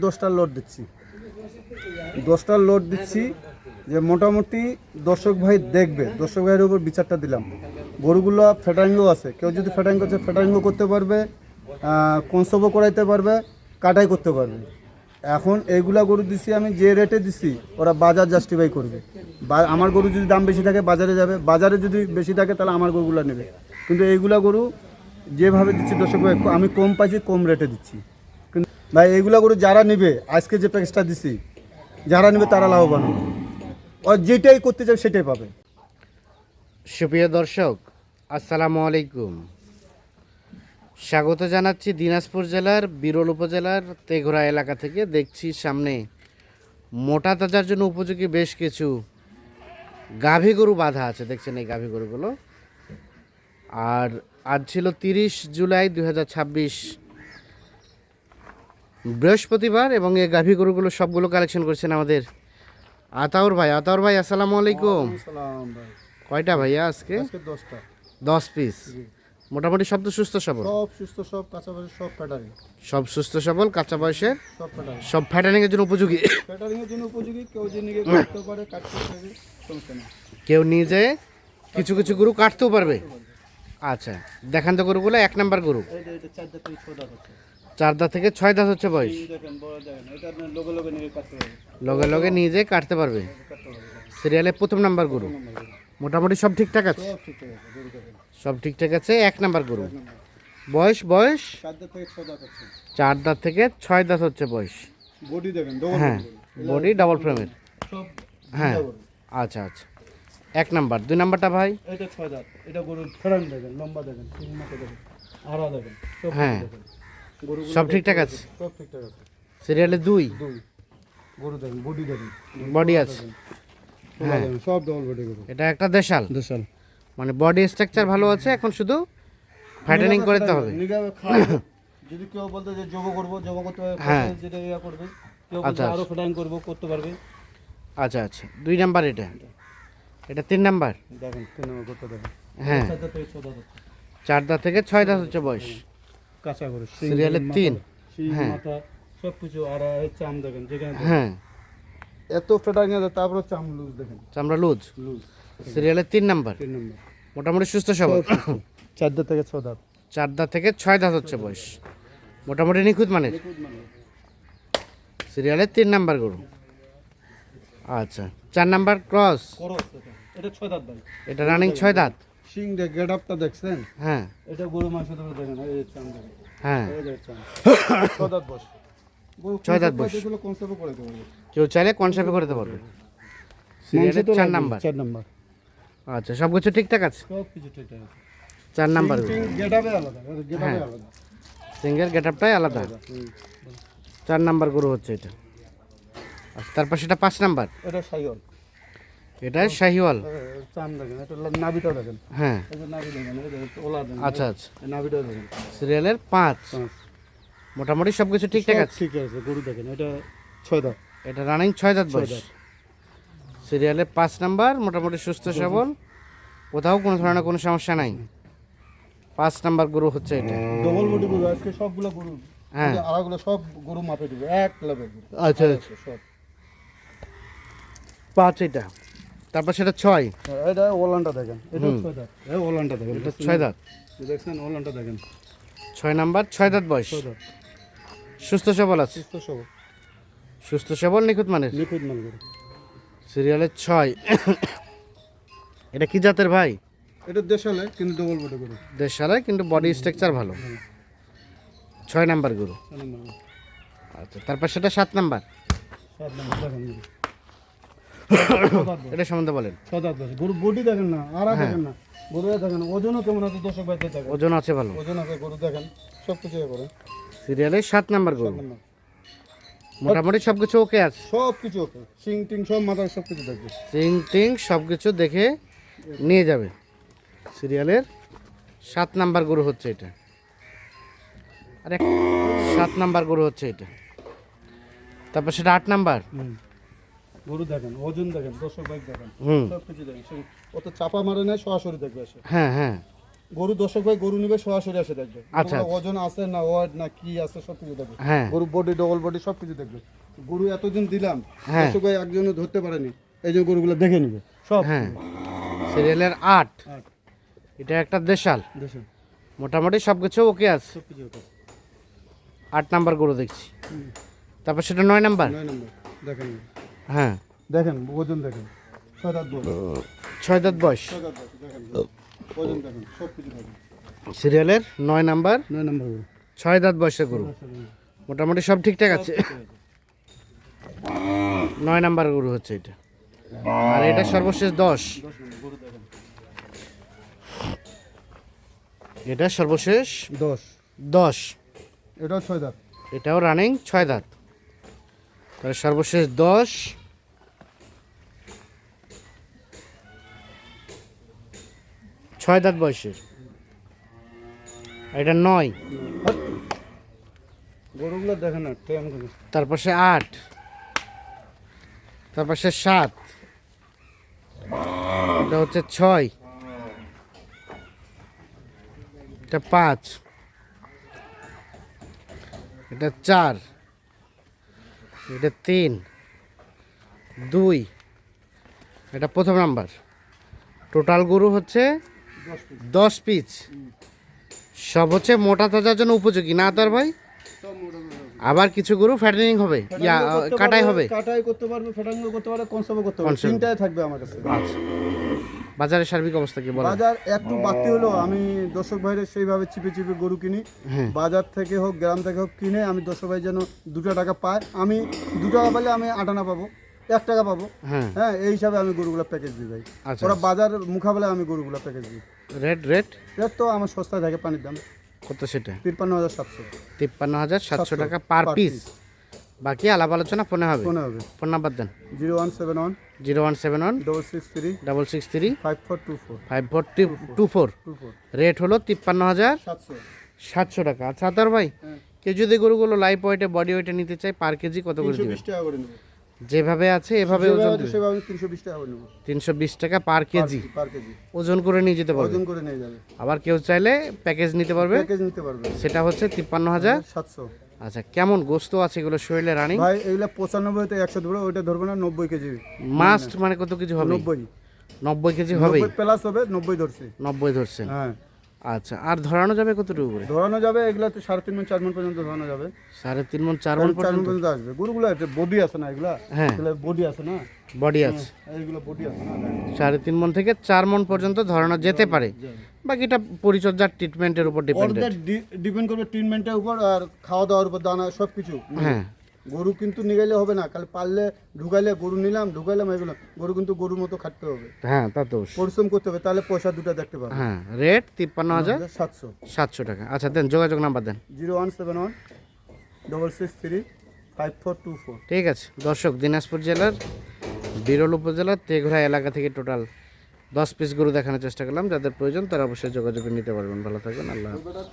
10টা লোড দিচ্ছি 10টা লোড দিচ্ছি যে মোটামুটি দর্শক ভাই দেখবে, দর্শক ভাইয়ের উপর বিচারটা দিলাম। গরুগুলো ফেটারিংও আছে, কেউ যদি ফেটারিং করছে ফেটারিংও করতে পারবে, কনসবও করাইতে পারবে, কাটাই করতে পারবে। এখন এইগুলা গরু দিচ্ছি আমি যে রেটে দিচ্ছি ওরা বাজার জাস্টিফাই করবে। আমার গরু যদি দাম বেশি থাকে বাজারে যাবে, বাজারে যদি বেশি থাকে তাহলে আমার গরুগুলো নেবে। কিন্তু এইগুলা গরু যেভাবে দিচ্ছি দর্শক ভাই আমি কম পাইছি, কম রেটে দিচ্ছি। কিন্তু ভাই এইগুলা গরু যারা নেবে, আজকে যে প্যাকেজটা দিছি যারা নেবে তারা লাভবান হবে, আর যেটাই করতে চাবে সেটাই পাবে। সুপ্রিয় দর্শক, আসসালামু আলাইকুম। স্বাগত জানাচ্ছি দিনাজপুর জেলার বিরল উপজেলার তেঘরা এলাকা থেকে। দেখছি সামনে মোটা তাজার জন্য উপযোগী বেশ কিছু গাভী গরু বাঁধা আছে, দেখছেন এই গাভী গরুগুলো। আর আজ ছিল 30 জুলাই 2026 বৃহস্পতিবার, এবং এই গাভী গরুগুলো সবগুলো কালেকশন করছেন আমাদের আতাউর ভাই। আতাউর ভাই আসসালামু আলাইকুম। সালাম ভাই। কয়টা ভাইয়া আজকে? আজকে 10টা। 10 পিস। মোটামুটি সব তো সুস্থ সবল? সব সুস্থ, সব কাঁচা বয়সে, সব ফ্যাটারিং। সব সুস্থ সবল, কাঁচা বয়সের, সব ফ্যাটারিং। সব ফ্যাটারিং এর জন্য উপযোগী। ফ্যাটারিং এর জন্য উপযোগী, কেউ যে নিয়ে কাটতে পারে, কাটতে পারে, সমস্যা নেই। কেউ নিজে কিছু কিছু গরু কাটতেও পারবে। আচ্ছা, দেখান তো গরুগুলো। 1 নাম্বার গরু এটা 4 দাঁত থেকে 6 দাঁত হচ্ছে। 4 দাঁত থেকে 6 দাঁত হচ্ছে বয়স। দেখেন, বড় দেখেন, এটা আপনি লগে লগে নিয়ে কাটতে পারবে, লগে লগে নিজে কাটতে পারবে। কাটতে পারবে। সিরিয়ালে 1ম নাম্বার গরু। মোটামুটি সব ঠিকঠাক আছে? সব ঠিক আছে, গরু দেখেন। সব ঠিকঠাক আছে। 1 নাম্বার গরু। বয়স বয়স 4 দাঁত থেকে 6 দাঁত হচ্ছে। 4 দাঁত থেকে 6 দাঁত হচ্ছে বয়স। বডি দেখেন, ডবল হ্যাঁ, বডি ডাবল ফ্রেমের। সব। হ্যাঁ, আচ্ছা আচ্ছা। 1 নাম্বার। 2 নাম্বারটা ভাই? এটা 6 দাঁত। এটা গরুর ফেরান দেখেন, লম্বা দেখেন, তিন মাথা দেখেন, আড়া দেখেন, সব হ্যাঁ, দেখেন। গরুগুলো সব ঠিকঠাক আছে? সব ঠিকঠাক আছে। সিরিয়ালে 2 দুই গরু দেখেন, বডি দেখেন, বডি আছে। হ্যাঁ, সব ডবল বডি গরু। এটা একটা দেশাল, দেশাল। মানে বডি স্ট্রাকচার ভালো আছে, এখন শুধু ফ্যাটেনিং করতে হবে। নিগাবে খাওয়াবে। যদি কেউ বলতে যে জব করব, জব করতে হবে, হ্যাঁ। যেটা ইয়া করবে, কেউ আচ্ছা, বলতে আরো ফ্যাটারিং করব, করতে পারবে। আচ্ছা আচ্ছা। 2 নাম্বার এটা। এটা 3 নাম্বার। দেখেন, তিন নম্বর করতে দেখেন। হ্যাঁ, 4 দাঁত থেকে 6 দাঁত হচ্ছে। 4 দাঁত থেকে 6 দাঁত হচ্ছে বয়স। কাঁচা গরু। সিরিয়ালে 3। হ্যাঁ। মাথা সব কিছু, আর এই চাম দেখেন, যেখানে দেখেন। হ্যাঁ, এত ফ্যাটারিং আছে, তারপর চাম লুজ দেখেন, চামড়া লুজ। লুজ। সিরিয়ালে 3 নাম্বার। 3 নম্বর। মোটামুটি সুস্থ সবল। 4 দাঁত থেকে 6 দাঁত। 4 দাঁত থেকে 6 দাঁত হচ্ছে বয়স। মোটামুটি নিখুঁত মানের। সিরিয়ালে 3 নাম্বার গরু। আচ্ছা, 4 নাম্বার ক্রস। এটা 6 দাঁত ভাই। এটা রানিং 6 দাঁত। সিং দেখ, গেট আপটা দেখছেন? হ্যাঁ এটা গরু মাংস ধরে দেখেন, এই চাম দেখেন, হ্যাঁ, এই যে চাম। 6 দাঁত বস। গরু 6 দাঁত বয়স। এগুলো কনসেপ্ট করে দেবো। কেউ চাইলে কনসার্ভে করে দিতে পারবে। সিরিয়ালে 4 নাম্বার। 4 নাম্বার। আচ্ছা, সব কিছু ঠিকঠাক আছে? সব কিছু ঠিকঠাক আছে। 4 নাম্বার সিং গেট আপে আলাদা, গেট আপে হ্যাঁ। আলাদা। সিঙ্গেল গেট আপটাই আলাদা। 4 নাম্বার গরু হচ্ছে এটা। আচ্ছা, তারপর সেটা 5 নাম্বার। এটা সাইওয়াল। এটা শাহিওয়াল। চাম দেখেন, এটা নাভিটা দেখেন, হ্যাঁ, এই যে নাভি দেখেন, এই যে ওলা দেখেন, আচ্ছা আচ্ছা। এই নাভিটা দেখেন। সিরিয়ালের 5। মোটামুটি সব কিছু ঠিকঠাক সব আছে? ঠিক আছে, গরু দেখেন, এটা 6 দাঁত। এটা রানিং 6 দাঁত বয়স। দাঁত। সিরিয়ালের 5 নাম্বার, মোটামুটি সুস্থ সবল, কোথাও কোনো ধরনের কোনো সমস্যা নাই। 5 নাম্বার গরু হচ্ছে এটা। ডবল বডি গরু, আজকে সবগুলো গরু, হ্যাঁ। আড়াগুলো সব গরু মাপে দিবে, এক লেভেল। আচ্ছা আচ্ছা। সব। 5 এটা। তারপর সেটা 6। এটা ওলানটা দেখেন, এটা 6 দাঁত। এই ওলানটা দেখেন, এটা 6 দাঁত। দেখছেন ওলানটা দেখেন, 6 নাম্বার, 6 দাঁত বয়স। 6 দাঁত। সুস্থ সবল আছে? সুস্থ সব, সুস্থ সবল, নিখুঁত মানের। নিখুঁত মাল গরু। সিরিয়ালের 6। এটা কি জাতের ভাই? এটা দেশালে কিন্তু ডবল বডি গরু। দেশালায়, কিন্তু বডি স্ট্রাকচার ভালো। 6 নাম্বার গরু। 6 নম্বর। আচ্ছা, তারপর সেটা 7 নাম্বার। 7 নম্বর দেখেন গরু। এটা সম্বন্ধে বলেন। 6 দাঁত বয়স। গরু বডি দেখেন না, আড়া দেখেন না, গরু দেখেন, ওজনও কেমন আছে দর্শক ভাইদের দেখেন। ওজন আছে ভালো। ওজন আছে, গরু দেখেন, সব কিছু করে। সিরিয়ালের 7 নাম্বার গরু। মোটামুটি সব কিছু ওকে আছে? সব কিছু ওকে, সিং টিং সব মাথায় সব কিছু দেখবে। সিং টিং সব কিছু দেখে নিয়ে যাবে। সিরিয়ালের 7 নাম্বার গরু হচ্ছে এটা। আরে 7 নাম্বার গরু হচ্ছে এটা। তারপর সেটা 8 নাম্বার। গরু দেখেন, ওজন দেখেন, দর্শক ভাই দেখেন, হুম, সব কিছু দেখেন। অত চাপা মারে না, সরাসরি দেখবে এসে। হ্যাঁ হ্যাঁ। গরু দর্শক ভাই গরু নিবে সরাসরি এসে দেখবে আচ্ছা, গরুগুলো ওজন আছে না ওয়েট না কি আছে সব কিছু দেখবে। হ্যাঁ গরু বডি ডবল বডি সব কিছু দেখবে। গরু এতদিন দিলাম হ্যাঁ। দর্শক ভাই একজনও ধরতে পারেনি, এই জন্য গরুগুলো দেখে নিবে সব। হ্যাঁ সিরিয়ালের 8, আট। এটা একটা দেশাল, দেখুন মোটামুটি সব কিছু ওকে আছে। সব কিছু ওকে। 8 নাম্বার গরু দেখছি, তারপর সেটা 9 নাম্বার। 9 নম্বর দেখেন, হ্যাঁ দেখেন ওজন দেখেন, 6 দাঁত বয়স, 6 দাঁত বয়স, 6 দাঁত বয়স দেখেন, ওজন দেখেন সব কিছু দেখেন। সিরিয়ালের 9 নাম্বার, 9 নম্বর গরু 6 দাঁত বয়সের গরু, মোটামুটি সব ঠিকঠাক আছে। 9 নাম্বার গরু হচ্ছে এটা, আর এটা সর্বশেষ 10, 10 নম্বর গরু দেখেন, এটা সর্বশেষ 10 10, এটাও 6 দাঁত, এটাও রানিং 6 দাঁত, তাহলে সর্বশেষ 10, 6 দাঁত বয়সের, আর এটা 9, গরুগুলো দেখেন না ট্রেন করে। তারপর সে 8, তারপর সে 7, এটা হচ্ছে 6, এটা 5, এটা 4, এটা 3, 2, এটা প্রথম নাম্বার। টোটাল গরু হচ্ছে 10 পিস, সব হচ্ছে মোটা তাজার জন্য উপযোগী না তার ভাই? সব মোটা গরু। আবার কিছু গরু ফ্যাটেনিং হবে, ইয়া কাটাই হবে। কাটাই করতে পারবে, ফেটাঙ্গো করতে পারবে, কনসার্ভ করতে পারবে, Conserve। তিনটাই থাকবে আমার কাছে। আচ্ছা, বাজারের সার্বিক অবস্থা কি বলেন? বাজার একটু বাড়তি হলো, আমি দর্শক ভাইদের সেইভাবে চিপে চিপে গরু কিনি, হ্যাঁ বাজার থেকে হোক গ্রাম থেকে হোক কিনে আমি দর্শক ভাই যেন 2 টাকা পায়, আমি 2 টাকা পেলে আমি 8 আনা পাবো, 1 টাকা পাবো। হ্যাঁ হ্যাঁ এই হিসাবে আমি গরুগুলো প্যাকেজ দিই ভাই। আচ্ছা, ওরা বাজার মুখাবেলায় আমি গরুগুলো প্যাকেজ দিই। রেট রেট রেট তো আমার সস্তায় থাকে, পানির দাম কত সেটা? 53,700 53,700 টাকা পার পিস, বাকি আলাপ আলোচনা ফোনে হবে। ফোনে হবে। ফোন নাম্বার দেন। 0171 0171 663 663 5424 5424। রেট হলো 53,700 700 টাকা। আচ্ছা তার ভাই, হ্যাঁ। কেউ যদি গরুগুলো লাইভ ওয়েটে বডি ওয়েটে নিতে চায় পার কেজি কত করে দিবেন? 320 টাকা করে নেব, যেভাবে আছে এভাবে ওজন দিবেন। সেভাবে আমি 320 টাকা করে নেব 320 টাকা পার কেজি পার কেজি, ওজন করে নিয়ে যেতে পারবে। ওজন করে নিয়ে যাবে, আবার কেউ চাইলে প্যাকেজ নিতে পারবে, প্যাকেজ নিতে পারবে। সেটা হচ্ছে 53,700। 700 আচ্ছা, কেমন গোস্ত আছে এগুলো শরীরে রানিং? ভাই এগুলা 95 তে 100 ধরবে, ওইটা ধরবে না, 90 কেজি মাস্ট মানে কত কেজি হবে? 90 কেজি হবে, প্লাস হবে, 90 ধরছে। 90 ধরছেন। হ্যাঁ আচ্ছা, আর ধরানো যাবে কতটুকু করে? ধরানো যাবে, এগুলা তো 3.5 মণ 4 মণ পর্যন্ত ধরানো যাবে, 3.5 মণ 4 মণ 4 মণ পর্যন্ত পর্যন্ত আসবে। গরুগুলা বডি আছে না, এগুলা হ্যাঁ বডি আছে না, বডি আছে। এইগুলো বডি আছে না। 3.5 মণ থেকে 4 মণ পর্যন্ত ধরানো যেতে পারে, বাকিটা পরিচর্যার ট্রিটমেন্টের উপর ডিপেন্ডেন্ট। ওদের ডিপেন্ড করবে ট্রিটমেন্টের উপর আর খাওয়া দাওয়ার উপর, দানা সব কিছু। হ্যাঁ গরু কিন্তু নিগাইলে হবে না, খালি পারলে ঢুকাইলে গরু নিলাম, ঢুকাইলাম, এগুলো গরু কিন্তু গরুর মতো খাটতে হবে, হ্যাঁ তা তো। পরিশ্রম করতে হবে, তাহলে পয়সা দুটো দেখতে পাবে। হ্যাঁ, রেট 53,700 700 টাকা। আচ্ছা দেন, যোগাযোগ নাম্বার দেন। 0171 663 5424। ঠিক আছে দর্শক, দিনাজপুর জেলার বিরল উপজেলার তেঘরা এলাকা থেকে টোটাল 10 পিস গরু দেখানোর চেষ্টা করলাম। যাদের প্রয়োজন তারা অবশ্যই যোগাযোগ করে নিতে পারবেন। ভালো থাকবেন, আল্লাহ হাফেজ।